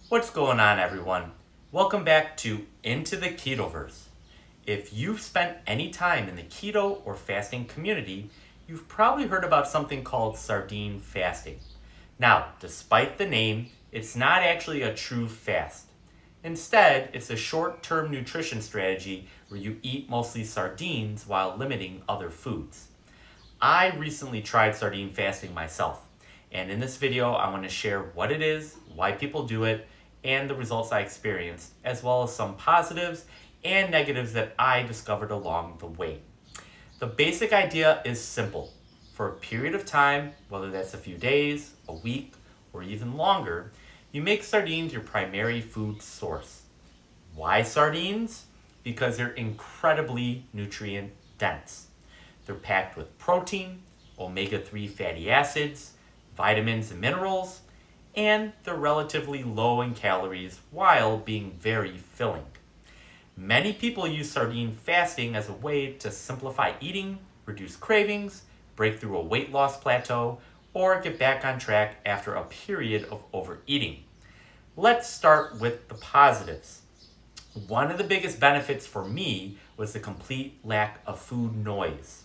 What's going on, everyone? Welcome back to Into the Ketoverse. If you've spent any time in the keto or fasting community, you've probably heard about something called sardine fasting. Now, despite the name, it's not actually a true fast. Instead, it's a short-term nutrition strategy where you eat mostly sardines while limiting other foods. I recently tried sardine fasting myself, and in this video I want to share what it is, why people do it, and the results I experienced, as well as some positives and negatives that I discovered along the way. The basic idea is simple. For a period of time, whether that's a few days, a week, or even longer, you make sardines your primary food source. Why sardines? Because they're incredibly nutrient dense. They're packed with protein, omega-3 fatty acids, vitamins and minerals, and they're relatively low in calories while being very filling. Many people use sardine fasting as a way to simplify eating, reduce cravings, break through a weight loss plateau, or get back on track after a period of overeating. Let's start with the positives. One of the biggest benefits for me was the complete lack of food noise.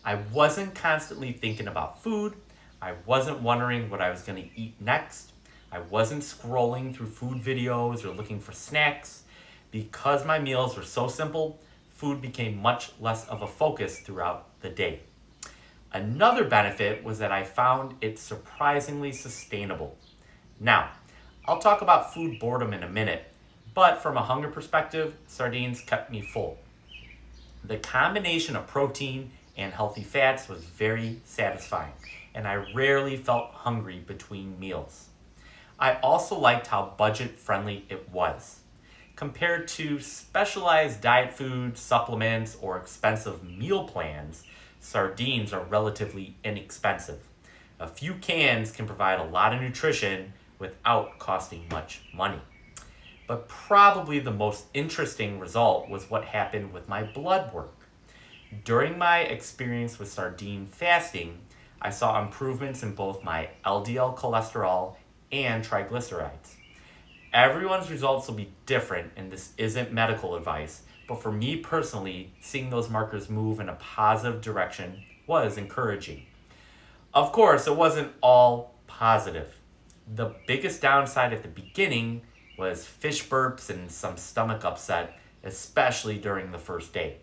I wasn't constantly thinking about food. I wasn't wondering what I was going to eat next. I wasn't scrolling through food videos or looking for snacks. Because my meals were so simple, food became much less of a focus throughout the day. Another benefit was that I found it surprisingly sustainable. Now, I'll talk about food boredom in a minute, but from a hunger perspective, sardines kept me full. The combination of protein and healthy fats was very satisfying, and I rarely felt hungry between meals. I also liked how budget-friendly it was. Compared to specialized diet food, supplements, or expensive meal plans, sardines are relatively inexpensive. A few cans can provide a lot of nutrition without costing much money. But probably the most interesting result was what happened with my blood work. During my experience with sardine fasting, I saw improvements in both my LDL cholesterol and triglycerides. Everyone's results will be different, and this isn't medical advice, but for me personally, seeing those markers move in a positive direction was encouraging. Of course, it wasn't all positive. The biggest downside at the beginning was fish burps and some stomach upset, especially during the first day.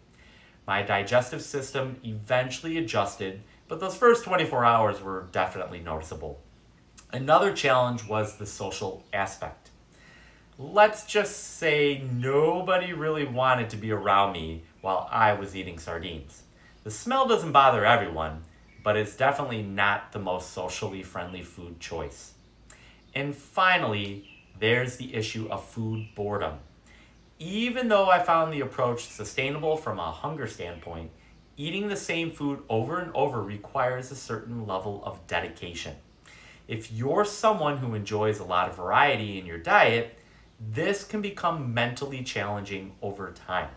My digestive system eventually adjusted, but those first 24 hours were definitely noticeable. Another challenge was the social aspect. Let's just say nobody really wanted to be around me while I was eating sardines. The smell doesn't bother everyone, but it's definitely not the most socially friendly food choice. And finally, there's the issue of food boredom. Even though I found the approach sustainable from a hunger standpoint, eating the same food over and over requires a certain level of dedication. If you're someone who enjoys a lot of variety in your diet, this can become mentally challenging over time.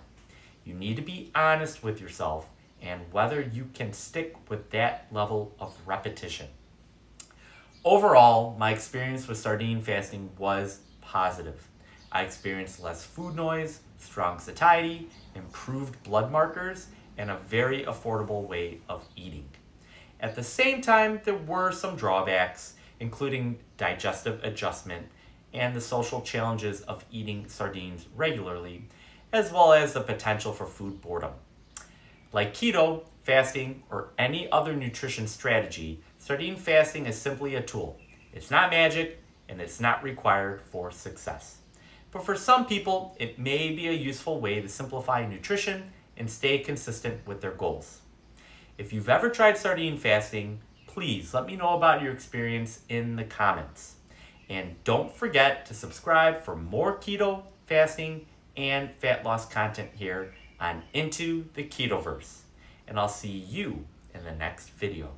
You need to be honest with yourself and whether you can stick with that level of repetition. Overall, my experience with sardine fasting was positive. I experienced less food noise, strong satiety, improved blood markers, and a very affordable way of eating. At the same time, there were some drawbacks, including digestive adjustment and the social challenges of eating sardines regularly, as well as the potential for food boredom. Like keto, fasting, or any other nutrition strategy, sardine fasting is simply a tool. It's not magic, and it's not required for success. But for some people, it may be a useful way to simplify nutrition and stay consistent with their goals. If you've ever tried sardine fasting, please let me know about your experience in the comments. And don't forget to subscribe for more keto, fasting, and fat loss content here on Into the Ketoverse. And I'll see you in the next video.